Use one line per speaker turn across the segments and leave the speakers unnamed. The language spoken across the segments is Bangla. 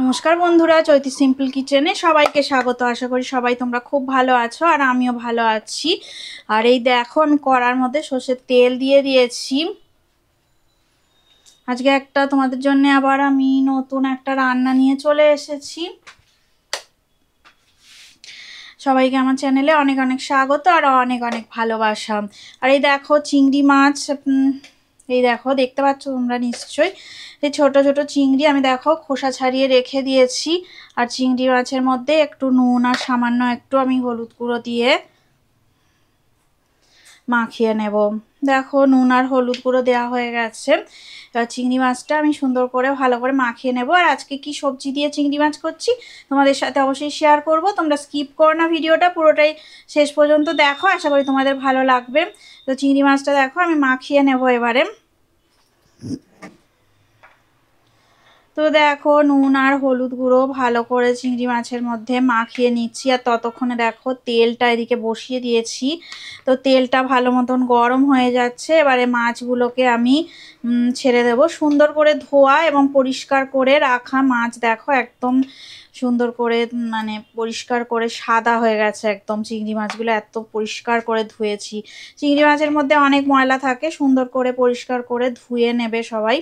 নমস্কার বন্ধুরা, চৈতি সিম্পল কিচেনে সবাইকে স্বাগত। আশা করি সবাই তোমরা খুব ভালো আছো আর আমিও ভালো আছি। আর এই দেখো, আমি কড়ার মধ্যে সর্ষের তেল দিয়ে দিয়েছি। আজকে তোমাদের জন্য আবার আমি নতুন একটা রান্না নিয়ে চলে এসেছি। সবাইকে আমার চ্যানেলে অনেক অনেক স্বাগত আর অনেক অনেক ভালোবাসা। আর এই দেখো চিংড়ি মাছ, এই দেখো দেখতে পাচ্ছ তোমরা নিশ্চয়ই। এই ছোট ছোট চিংড়ি আমি দেখো খোসা ছাড়িয়ে রেখে দিয়েছি। আর চিংড়ি মাছের মধ্যে একটু নুন আর সামান্য একটু আমি হলুদ গুঁড়ো দিয়ে মাখিয়ে নেব। দেখো নুন আর হলুদ গুঁড়ো দেওয়া হয়ে গেছে। এবার চিংড়ি মাছটা আমি সুন্দর করে ভালো করে মাখিয়ে নেব। আর আজকে কি সবজি দিয়ে চিংড়ি মাছ করছি তোমাদের সাথে অবশ্যই শেয়ার করব। তোমরা স্কিপ করো না, ভিডিওটা পুরোটাই শেষ পর্যন্ত দেখো, আশা করি তোমাদের ভালো লাগবে। তো চিংড়ি মাছটা দেখো আমি মাখিয়ে নেব এবারে। তো দেখো নুন আর হলুদ গুঁড়ো ভালো করে চিংড়ি মাছের মধ্যে মাখিয়ে নিচ্ছি। আর ততক্ষণে দেখো তেলটা এদিকে বসিয়ে দিয়েছি। তো তেলটা ভালো মতন গরম হয়ে যাচ্ছে। এবারে মাছগুলোকে আমি ছেড়ে দেব। সুন্দর করে ধোয়া এবং পরিষ্কার করে রাখা মাছ দেখো একদম সুন্দর করে মানে পরিষ্কার করে সাদা হয়ে গেছে একদম। চিংড়ি মাছগুলো এত পরিষ্কার করে ধুয়েছি। চিংড়ি মাছের মধ্যে অনেক ময়লা থাকে, সুন্দর করে পরিষ্কার করে ধুয়ে নেবে সবাই।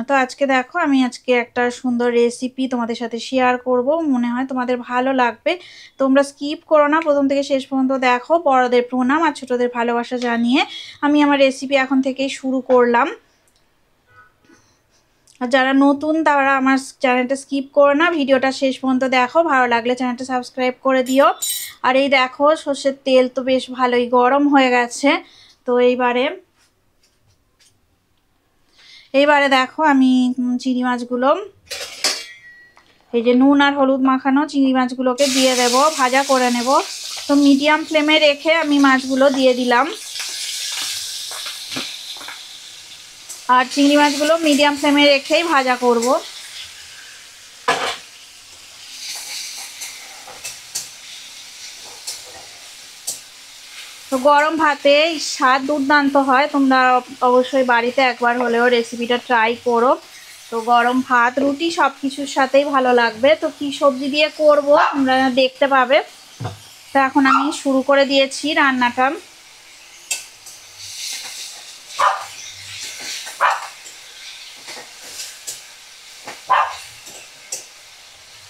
তো আজকে দেখো আমি আজকে একটা সুন্দর রেসিপি তোমাদের সাথে শেয়ার করব, মনে হয় তোমাদের ভালো লাগবে। তোমরা স্কিপ করো না, প্রথম থেকে শেষ পর্যন্ত দেখো। বড়দের প্রণাম আর ছোটদের ভালোবাসা জানিয়ে আমি আমার রেসিপি এখন থেকেই শুরু করলাম। আর যারা নতুন তারা আমার চ্যানেলটা স্কিপ করো না, ভিডিওটা শেষ পর্যন্ত দেখো। ভালো লাগলে চ্যানেলটা সাবস্ক্রাইব করে দিও। আর এই দেখো সর্ষের তেল তো বেশ ভালোই গরম হয়ে গেছে। তো এইবারে দেখো আমি চিংড়ি মাছগুলো, এই যে নুন আর হলুদ মাখানো চিংড়ি মাছগুলোকে দিয়ে দেব, ভাজা করে নেব। তো মিডিয়াম ফ্লেমে রেখে আমি মাছগুলো দিয়ে দিলাম। আর চিংড়ি মাছগুলো মিডিয়াম ফ্লেমে রেখেই ভাজা করব। তো গরম ভাতে স্বাদ দুর্দান্ত হয়, তোমরা অবশ্যই বাড়িতে একবার হলেও রেসিপিটা ট্রাই করো। তো গরম ভাত রুটি সব কিছুর সাথেই ভালো লাগবে। তো কি সবজি দিয়ে করব তোমরা দেখতে পাবে। তো এখন আমি শুরু করে দিয়েছি রান্নাটা।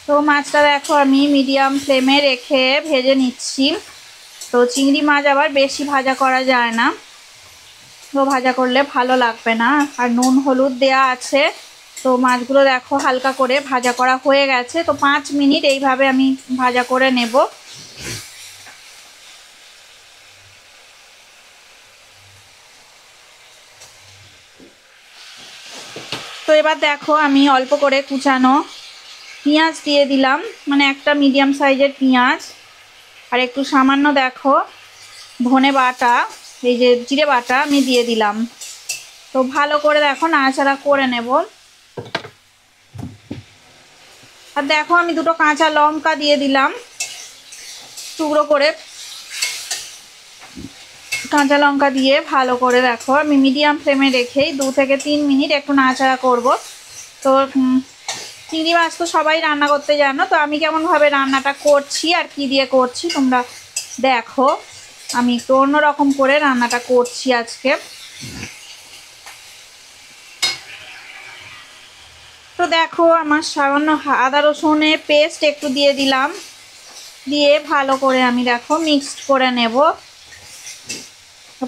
তো মাছটা দেখো আমি মিডিয়াম ফ্লেমে রেখে ভেজে নিচ্ছি। তো চিংড়ি মাছ আবার বেশি ভাজা করা যায় না, তো ভাজা করলে ভালো লাগবে না। আর নুন হলুদ দেয়া আছে। তো মাছগুলো দেখো হালকা করে ভাজা করা হয়ে গেছে। তো 5 মিনিট এইভাবে আমি ভাজা করে নেব। তো এবার দেখো আমি অল্প করে কুচানো পেঁয়াজ দিয়ে দিলাম, মানে একটা মিডিয়াম সাইজের পেঁয়াজ। আর একটু সামান্য দেখো ধনে বাটা, এই যে জিরে বাটা আমি দিয়ে দিলাম। তো ভালো করে দেখো নাড়াচাড়া করে নেব। আর দেখো আমি দুটো কাঁচা লঙ্কা দিয়ে দিলাম টুকরো করে। কাঁচা লঙ্কা দিয়ে ভালো করে দেখো আমি মিডিয়াম ফ্লেমে রেখেই 2 থেকে 3 মিনিট একটু নাড়াচাড়া করব। তো চিংড়ি মাছ তো সবাই রান্না করতে জানো, তো আমি কেমনভাবে রান্নাটা করছি আর কি দিয়ে করছি তোমরা দেখো। আমি একটু অন্যরকম করে রান্নাটা করছি আজকে। তো দেখো আমার সামান্য আদা রসুনের পেস্ট একটু দিয়ে দিলাম, দিয়ে ভালো করে আমি দেখো মিক্সড করে নেব।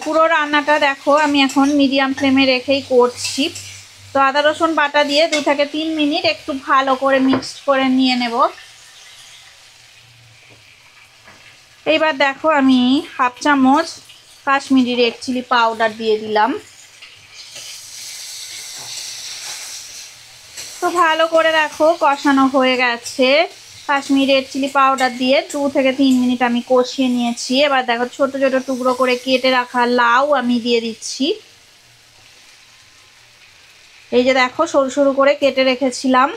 পুরো রান্নাটা দেখো আমি এখন মিডিয়াম ফ্লেমে রেখেই করছি। তো আদা রসুন বাটা দিয়ে 2 থেকে 3 মিনিট একটু ভালো করে মিক্সড করে নিয়ে নেব। এইবার দেখো আমি হাফ চামচ কাশ্মীরি রেড চিলি পাউডার দিয়ে দিলাম। তো ভালো করে দেখো কষানো হয়ে গেছে। কাশ্মীরি রেড চিলি পাউডার দিয়ে 2 থেকে 3 মিনিট আমি কষিয়ে নিয়েছি। এবার দেখো ছোট ছোট টুকরো করে কেটে রাখা লাউ আমি দিয়ে দিচ্ছি। এই যে দেখো সরু সরু করে কেটে রেখেছিলাম।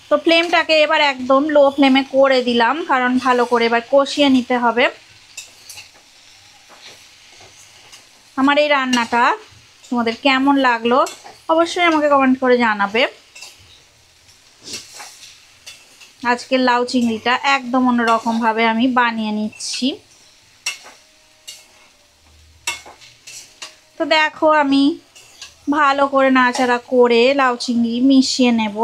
তো ফ্লেমটাকে এবার একদম লো ফ্লেমে করে দিলাম, কারণ ভালো করে এবার কষিয়ে নিতে হবে। আমার এই রান্নাটা তোমাদের কেমন লাগলো অবশ্যই আমাকে কমেন্ট করে জানাবে। আজকের লাউ চিংড়িটা একদম অন্যরকম ভাবে আমি বানিয়ে নিচ্ছি। তো দেখো আমি ভালো করে নাড়াচাড়া করে লাউ চিংড়ি মিশিয়ে নেব।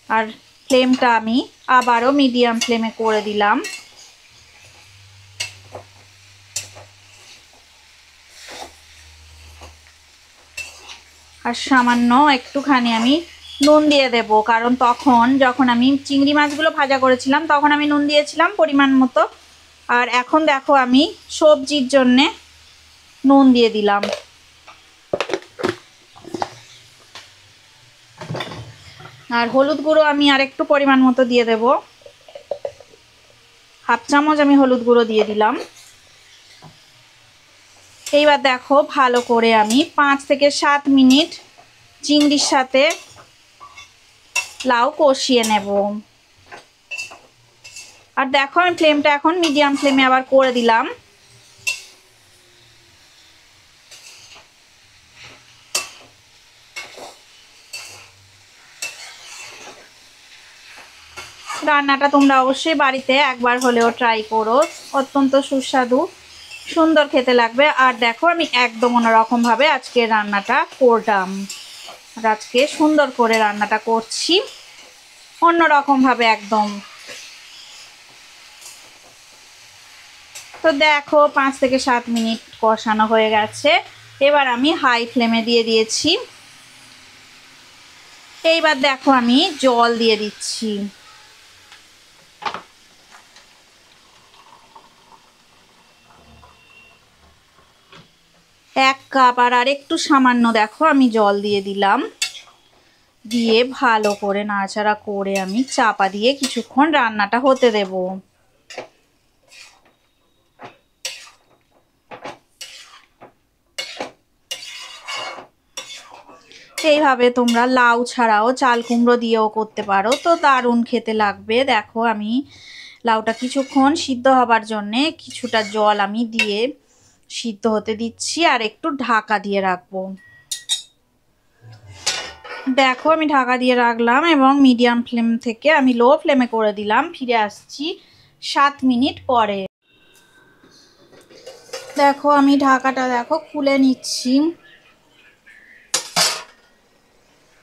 আর ফ্লেমটা আমি আবারও মিডিয়াম ফ্লেমে করে দিলাম। আর সামান্য একটুখানি আমি নুন দিয়ে দেব, কারণ তখন যখন আমি চিংড়ি মাছগুলো ভাজা করেছিলাম তখন আমি নুন দিয়েছিলাম পরিমাণ মতো। আর এখন দেখো আমি সবজির জন্যে নুন দিয়ে দিলাম। আর হলুদ গুঁড়ো আমি আরেকটু পরিমাণ মতো দিয়ে দেব, 1/2 চামচ আমি হলুদ গুঁড়ো দিয়ে দিলাম। এইবার দেখো ভালো করে আমি 5 থেকে 7 মিনিট চিংড়ির সাথে লাউ কষিয়ে নেব। আর দেখো আমি ফ্লেমটা এখন মিডিয়াম ফ্লেমে আবার করে দিলাম। রান্নাটা তোমরা অবশ্যই বাড়িতে একবার হলেও ট্রাই করো, অত্যন্ত সুস্বাদু সুন্দর খেতে লাগবে। আর দেখো আমি একদম অন্যরকম ভাবে আজকে রান্নাটা করলাম। আর আজকে সুন্দর করে রান্নাটা করছি অন্যরকম ভাবে একদম। তো দেখো 5 থেকে 7 মিনিট কষানো হয়ে গেছে। এবার আমি হাই ফ্লেমে দিয়ে দিয়েছি। এইবার দেখো আমি জল দিয়ে দিচ্ছি। 1 কাপ আর একটু সামান্য দেখো আমি জল দিয়ে দিলাম। দিয়ে ভালো করে নাড়াচাড়া করে আমি চাপা দিয়ে কিছুক্ষণ রান্নাটা হতে দেব। এইভাবে তোমরা লাউ ছাড়াও চাল কুমড়ো দিয়েও করতে পারো, তো দারুণ খেতে লাগবে। দেখো আমি লাউটা কিছুক্ষণ সিদ্ধ হবার জন্যে কিছুটা জল আমি দিয়ে সিদ্ধ হতে দিচ্ছি আর একটু ঢাকা দিয়ে রাখবো। দেখো আমি ঢাকা দিয়ে রাখলাম এবং মিডিয়াম ফ্লেম থেকে আমি লো ফ্লেমে করে দিলাম। ফিরে আসছি 7 মিনিট পরে। দেখো আমি ঢাকাটা দেখো খুলে নিচ্ছি।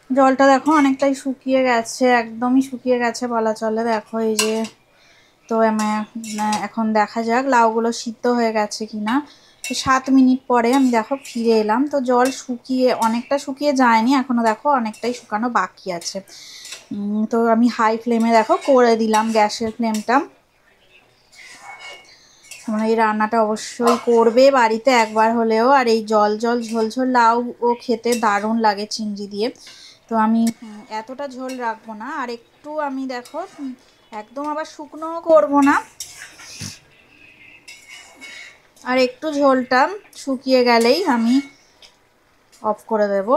জলটা দেখো অনেকটাই শুকিয়ে গেছে, একদমই শুকিয়ে গেছে বলা চলে। দেখো এই যে, তো এখন দেখা যাক লাউগুলো সিদ্ধ হয়ে গেছে কিনা। তো 7 মিনিট পরে আমি দেখো ফিরে এলাম। তো জল শুকিয়ে অনেকটা শুকিয়ে যায়নি, এখনো দেখো অনেকটাই শুকানো বাকি আছে। তো আমি হাই ফ্লেমে দেখো করে দিলাম গ্যাসের ফ্লেমটা। তোমরা এই রান্নাটা অবশ্যই করবে বাড়িতে একবার হলেও। আর এই জল জল ঝোল ঝোল লাউ ও খেতে দারুণ লাগে চিংড়ি দিয়ে। তো আমি এতটা ঝোল রাখবো না, আর একটু আমি দেখো একদম আবার শুকনোও করবো না, আর একটু ঝোলটা শুকিয়ে গেলেই আমি অফ করে দেব।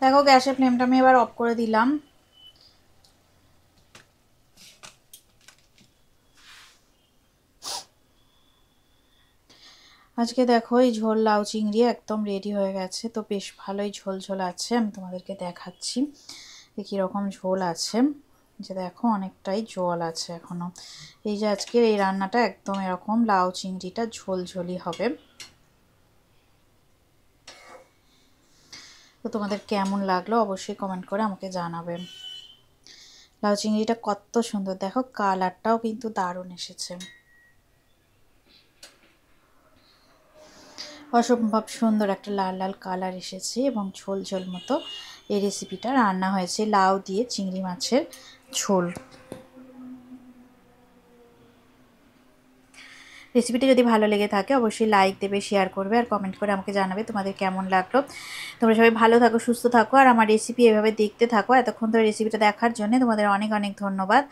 দেখো গ্যাসের ফ্লেমটা আমি এবার অফ করে দিলাম। আজকে দেখো এই ঝোল লাউ চিংড়ি একদম রেডি হয়ে গেছে। তো বেশ ভালোই ঝোল ঝোল আছে, আমি তোমাদেরকে দেখাচ্ছি কীরকম ঝোল আছে। যে দেখো অনেকটাই জল আছে এখনো। এই যে আজকের এই রান্নাটা একদম এরকম লাউ চিংড়িটা ঝোল ঝোলই হবে। তো তোমাদের কেমন লাগলো অবশ্যই কমেন্ট করে আমাকে জানাবে। লাউ চিংড়িটা কত সুন্দর, দেখো কালারটাও কিন্তু দারুণ এসেছে, অসম্ভব সুন্দর একটা লাল লাল কালার এসেছে এবং ঝোল ঝোল মতো এই রেসিপিটা রান্না হয়েছে লাউ দিয়ে চিংড়ি মাছের ঝোল। রেসিপিটি যদি ভালো লেগে থাকে অবশ্যই লাইক দেবে, শেয়ার করবে আর কমেন্ট করে আমাকে জানাবে তোমাদের কেমন লাগলো। তোমরা সবাই ভালো থাকো, সুস্থ থাকো আর আমার রেসিপি এভাবে দেখতে থাকো। এতক্ষণ ধরে রেসিপিটা দেখার জন্য তোমাদের অনেক অনেক ধন্যবাদ।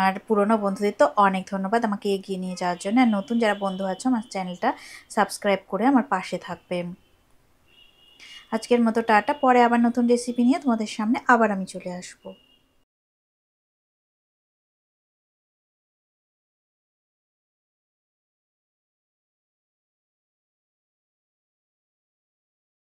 আর পুরনো বন্ধুদের তো অনেক ধন্যবাদ আমাকে এগিয়ে নিয়ে যাওয়ার জন্য। আর নতুন যারা বন্ধু আছো আমার চ্যানেলটা সাবস্ক্রাইব করে আমার পাশে থাকবে। আজকের মতো টাটা, পরে আবার নতুন রেসিপি নিয়ে তোমাদের সামনে আবার আমি চলে আসবো।